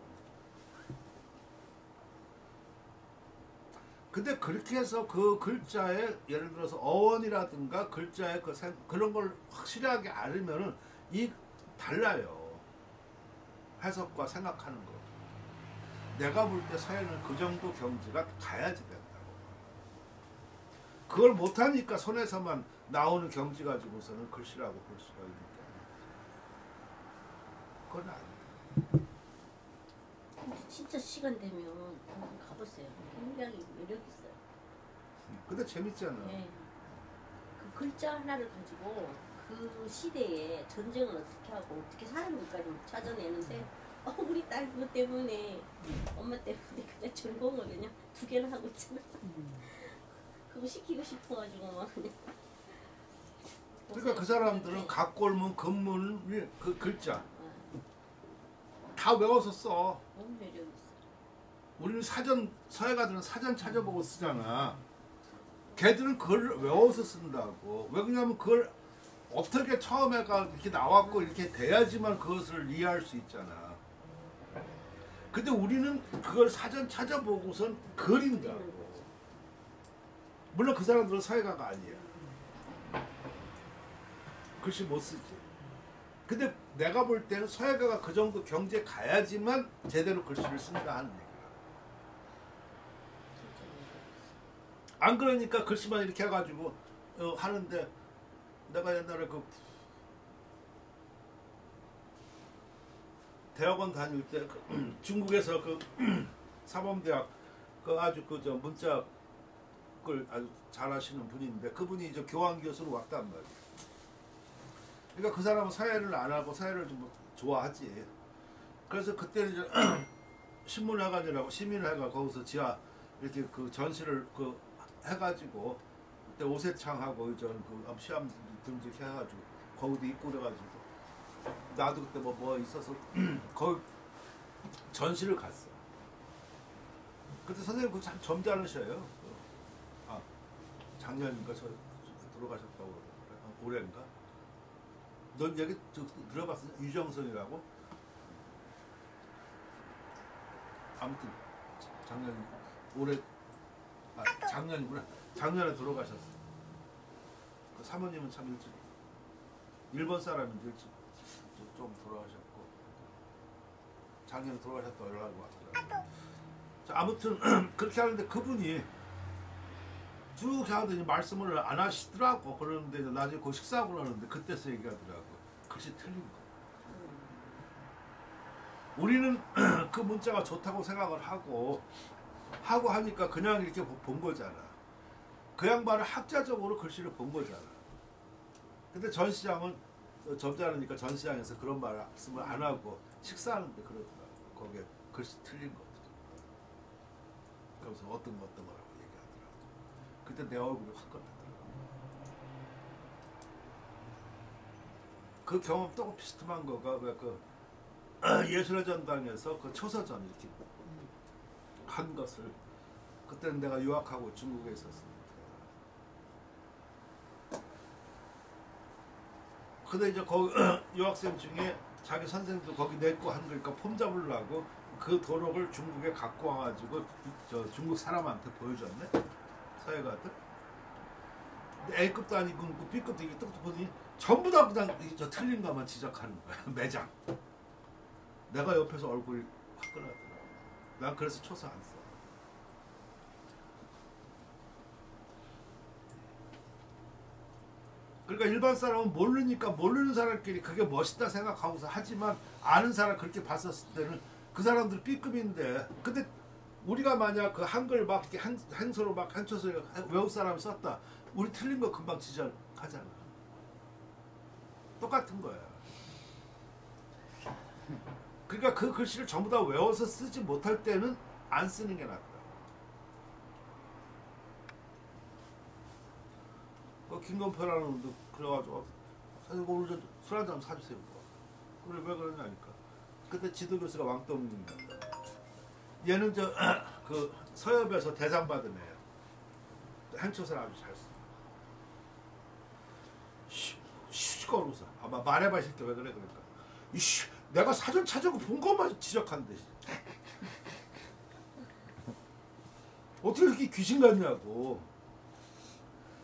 근데 그렇게 해서 그 글자에 예를 들어서 어원이라든가 글자의 그런 걸 확실하게 알으면은 이 달라요. 해석과 생각하는 거. 내가 볼 때 서예는 그 정도 경지가 가야지 된다고. 그걸 못하니까 손에서만 나오는 경지 가지고서는 글씨라고 볼 수가 있는 게 그건 아니에요. 근데 진짜 시간 되면 한번 가보세요. 굉장히 매력 있어요. 근데 재밌잖아. 네. 그 글자 하나를 가지고 그 시대에 전쟁을 어떻게 하고 어떻게 사람들까지 찾아내는데 우리 딸 그것 때문에 엄마 때문에 그냥 전공을 그냥 2개나 하고 있잖아. 그거 시키고 싶어가지고 막 그냥. 그러니까 그 사람들은 네. 각골문, 금문, 그 글자 다 외워서 써. 너무 매력 있어. 우리는 사전, 서예가들은 사전 찾아보고 쓰잖아. 걔들은 그걸 외워서 쓴다고. 왜 그러냐면 그걸 어떻게 처음에가 이렇게 나왔고 이렇게 돼야지만 그것을 이해할 수 있잖아. 근데 우리는 그걸 사전 찾아보고선 그린다고. 물론 그 사람들은 서예가가 아니야. 글씨 못 쓰지. 근데 내가 볼 때는 서예가가 그 정도 경지에 가야지만 제대로 글씨를 쓴다 하는 얘기야. 안 그러니까 글씨만 이렇게 해가지고 하는데 내가 옛날에 그 대학원 다닐 때 중국에서 그 사범대학 그 아주 그 저 문짝을 아주 잘하시는 분인데 그분이 이제 교환 교수로 왔단 말이야. 그러니까 그 사람은 서예를 안 하고 서예를 좀 좋아하지. 그래서 그때는 이제 신문회관이라고 시민회관 거기서 지하 이렇게 그 전시를 그 해가지고 그때 오세창하고 그 시험 등록 해가지고 거기도 입고 그래가지고 나도 그때 뭐 있어서 거기 전시를 갔어. 그때 선생님 그 참 점잖으셔요. 아 작년인가 저 들어가셨다고 그래. 올해인가? 넌 여기 들어봤어? 유정선이라고? 아무튼 작년 올해 작년이구나. 작년에 돌아가셨어. 그 사모님은 참 일찍 일본 사람인데 일찍 좀 돌아가셨고 작년에 돌아가셨다고 연락이 왔더라고요. 자, 아무튼 그렇게 하는데 그분이 쭉 하더니 말씀을 안 하시더라고. 그러는데 나중에 그 식사하고 그러는데 그때서 얘기하더라고. 글씨 틀린 거. 우리는 그 문자가 좋다고 생각을 하고 하니까 그냥 이렇게 본 거잖아. 그 양반은 학자적으로 글씨를 본 거잖아. 근데 전시장은 점잖으니까 전시장에서 그런 말씀을 안 하고 식사하는데 그러더라고. 거기에 글씨 틀린 것들. 그래서 어떤 거라고 얘기하더라고. 그때 내 얼굴이 화끈하더라고. 그 경험 또 비슷한 거가 왜 그 예술의 전당에서 그 초서전 이렇게 한 것을 그때는 내가 유학하고 중국에 있었으니까. 근데 이제 거기 유학생 중에 자기 선생님도 거기 내고 한 거니까 폼 잡으려고 그 도록을 중국에 갖고 와가지고 저 중국 사람한테 보여줬네. 서예가들. 근데 A급도 아니고 B급도 이게 뚝뚝 보더니 전부 다 그냥 저 틀린 것만 지적하는 거야. 매장. 내가 옆에서 얼굴이 화끈하더라. 난 그래서 초서 안 써. 그러니까 일반 사람은 모르니까 모르는 사람끼리 그게 멋있다 생각하고서 하지만 아는 사람 그렇게 봤었을 때는 그 사람들 B급인데 근데 우리가 만약 그 한글 막 이렇게 행서로 막 한초서 외국 사람이 썼다. 우리 틀린 거 금방 지적하잖아. 똑같은 거야. 그러니까 그 글씨를 전부 다 외워서 쓰지 못할 때는 안 쓰는 게 낫다. 그 김건표라는 놈도 그래가지고 사실 오늘 저 술 한잔 사주세요. 그래 왜 그러냐니까. 그때 지도교수가 왕동입니다. 얘는 저 그 서엽에서 대상 받은 애야. 행초서를 아주 잘 써. 시끄러워서 아마 말해봐 실 때 왜 그래 그러니까. 이씨 내가 사전 찾아고 본 것만 지적한대. 어떻게 이렇게 귀신 같냐고.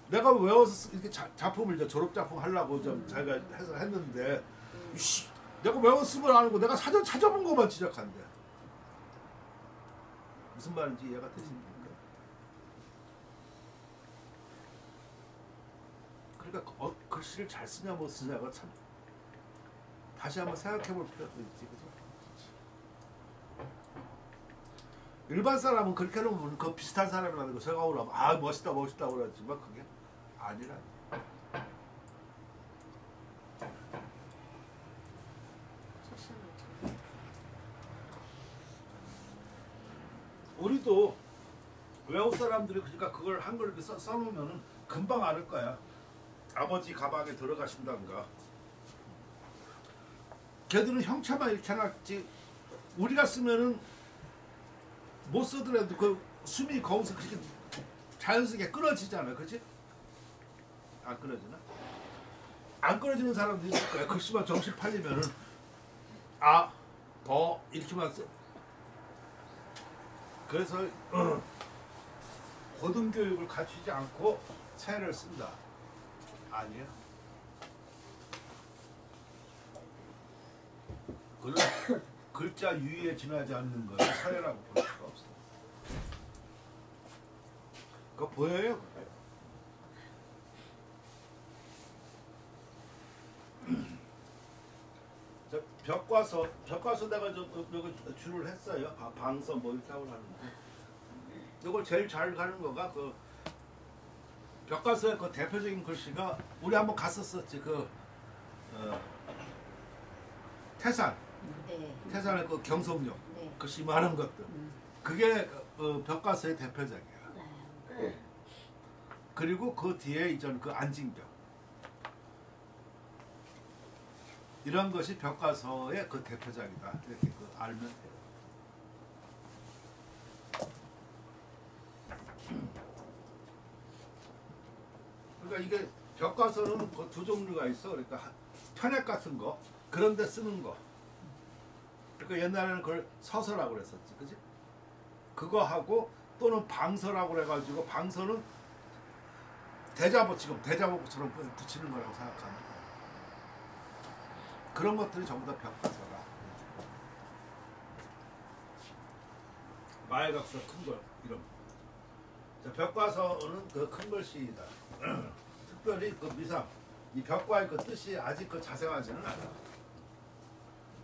내가 외워서 이렇게 작품을 이제 졸업 작품 하려고 좀 자기가 해서 했는데 씨, 내가 외웠으면 안 하고 내가 사전 찾아본 것만 지적한대. 무슨 말인지 이해가 되십니까? 그러니까 글씨를 잘 쓰냐 못 쓰냐가 참 다시 한번 생각해 볼 필요가 있지, 그죠? 일반 사람은 그렇게 하면 그 비슷한 사람이라는 거 생각을 하면 아 멋있다 멋있다 그러지만 그게 아니라. 우리도 외국 사람들이 그러니까 그걸 한글 이렇게 써놓으면은 금방 알 거야. 아버지 가방에 들어가신다든가. 걔들은 형체만 이렇게 해놨지. 우리가 쓰면은 못 쓰더라도 그 숨이 거기서 그렇게 자연스럽게 끊어지잖아, 그렇지? 안 끊어지나? 안 끊어지는 사람도 있을 거야. 글씨만 정신 팔리면은 아, 더 이렇게만 써. 그래서 고등교육을 갖추지 않고 서예를 쓴다. 아니야. 그는 글자 유의에 지나지 않는 것을 서예라고 볼 수가 없어. 그거 보여요? 벽과서 내가 좀 여기 줄을 했어요. 방서 뭐 이렇게 하고 하는데 이걸 제일 잘 가는 거가 그 벽과서의 그 대표적인 글씨가 우리 한번 갔었었지 태산 네. 태산의 그 경성역 네. 글씨 많은 것들 그게 벽과서의 대표작이야. 네. 그리고 그 뒤에 이전 그 안징벽 이런 것이 벽과서의 그 대표작이다. 이렇게 그 알면 돼요. 그러니까 이게 벽과서는 그 두 종류가 있어. 그러니까 편액 같은 거 그런 데 쓰는 거. 그러니까 옛날에는 그걸 서서라고 그랬었지, 그지? 그거 하고 또는 방서라고 그래가지고 방서는 대자보 지금 대자보처럼 붙이는 거라고 생각하면 돼. 그런 것들이 전부 다 벽과서라. 마애각서 큰 걸 이런. 자, 벽과서는 그 큰 글씨이다. 특별히 그 미상 이 벽과의 그 뜻이 아직 그 자세하지는 않아.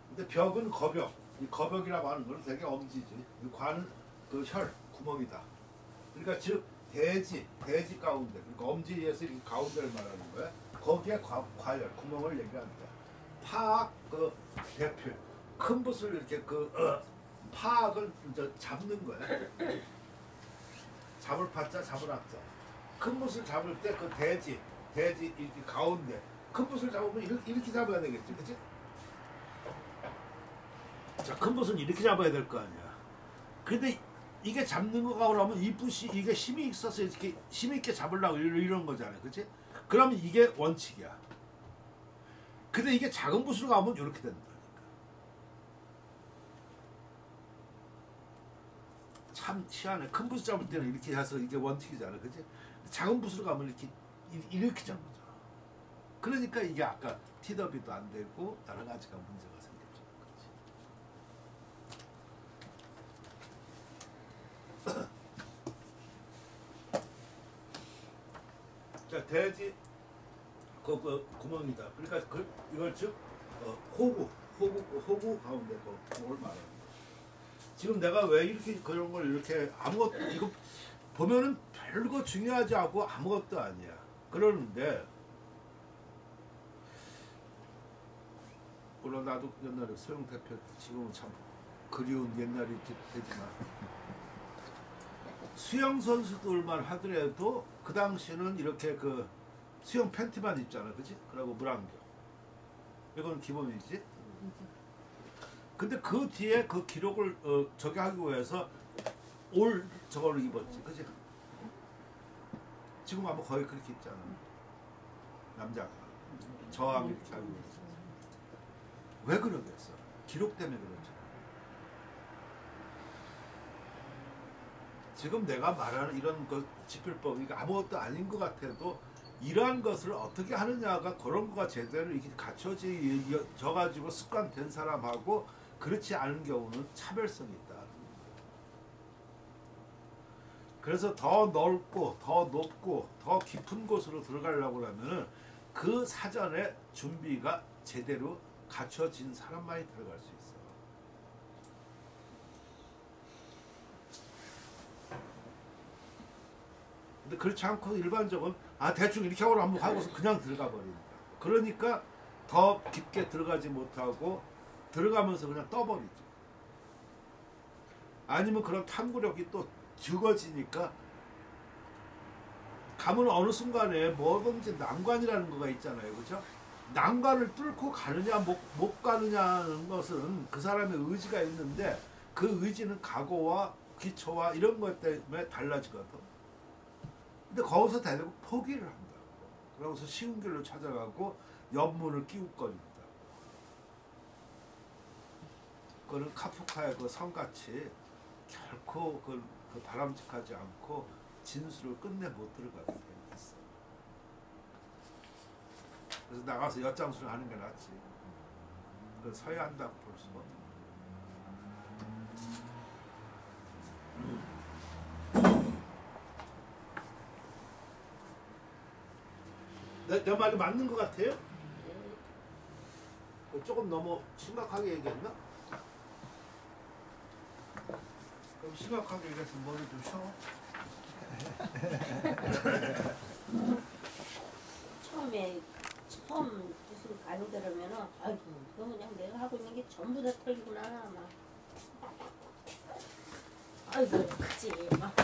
근데 벽은 거벽, 이 거벽이라고 하는 건 되게 엄지지. 이 관은 그 혈 구멍이다. 그러니까 즉 대지 가운데, 그러니까 엄지에서 이 가운데를 말하는 거야. 거기에 과열 구멍을 얘기한다. 파악 그 대표 큰 붓을 이렇게 파악을 이제 잡는 거야. 잡을 파자 잡을 악자. 큰 붓을 잡을 때 그 대지 이렇게 가운데 큰 붓을 잡으면 이렇게 잡아야 되겠지, 그렇지? 자, 큰 붓은 이렇게 잡아야 될 거 아니야. 근데 이게 잡는 거가 그러면 이 붓이 이게 힘이 있어서 이렇게 힘 있게 잡으려고 이런 거잖아요, 그렇지? 그러면 이게 원칙이야. 근데 이게 작은 붓으로 가면 이렇게 된다니까. 참 희한해. 큰 붓 잡을 때는 이렇게 해서 이게 원칙이잖아, 그렇지? 작은 붓으로 가면 이렇게 잡죠. 그러니까 이게 아까 티더비도 안 되고 여러 가지가 문제가 생겼죠. 자, 대지 그 구멍이다. 그러니까 이걸 즉 호구 가운데 그걸 말하는 거야. 지금 내가 왜 이렇게 그런 걸 이렇게 아무것도 이거 보면은 별거 중요하지 않고 아무것도 아니야. 그러는데 물론 나도 옛날에 소영 대표 지금은 참 그리운 옛날이 되지만 수영 선수들만 하더라도 그 당시는 이렇게 그 수영 팬티만 입잖아, 그렇지? 그리고 물안경. 이건 기본이지. 근데 그 뒤에 그 기록을 저기 하기 위해서 올 저걸 입었지, 그렇지? 지금 아마 거의 그렇게 입잖아. 남자가 저항 이렇게 하고 있어. 왜 그러겠어? 기록 때문에 그렇죠. 지금 내가 말하는 이런 것 지필법이 아무것도 아닌 것 같아도 이러한 것을 어떻게 하느냐가 그런 거가 제대로 이렇게 갖춰져 가지고 습관된 사람하고 그렇지 않은 경우는 차별성이 있다. 그래서 더 넓고 더 높고 더 깊은 곳으로 들어가려고 하면은 그 사전에 준비가 제대로 갖춰진 사람만이 들어갈 수 있어. 근데 그렇지 않고 일반적으로 대충 이렇게 하고 한번 하고서 그냥 들어가 버린다. 그러니까 더 깊게 들어가지 못하고 들어가면서 그냥 떠버리죠. 아니면 그런 탐구력이 또 죽어지니까 가면 어느 순간에 뭐든지 난관이라는 거가 있잖아요. 그죠? 난관을 뚫고 가느냐 못 가느냐는 것은 그 사람의 의지가 있는데 그 의지는 각오와 기초와 이런 것 때문에 달라지거든. 근데 거기서 대부분 포기를 한다고. 그러고서 쉬운 길로 찾아가고 옆문을 끼웃거린다. 그거는 카프카의 그 성같이 결코 그 바람직하지 않고 진술을 끝내 못 들어가게 되었어. 그래서 나가서 엿장수를 하는 게 낫지. 그 서야 한다고 볼 수가 없는. 내 말이 맞는 것 같아요? 조금 너무 심각하게 얘기했나? 그럼 심각하게 얘기해서 머리 좀 쉬어. 처음 무슨 가는 데라면은 아이고 이거 그냥 내가 하고 있는 게 전부 다 털리구나 막 아이고 그치 막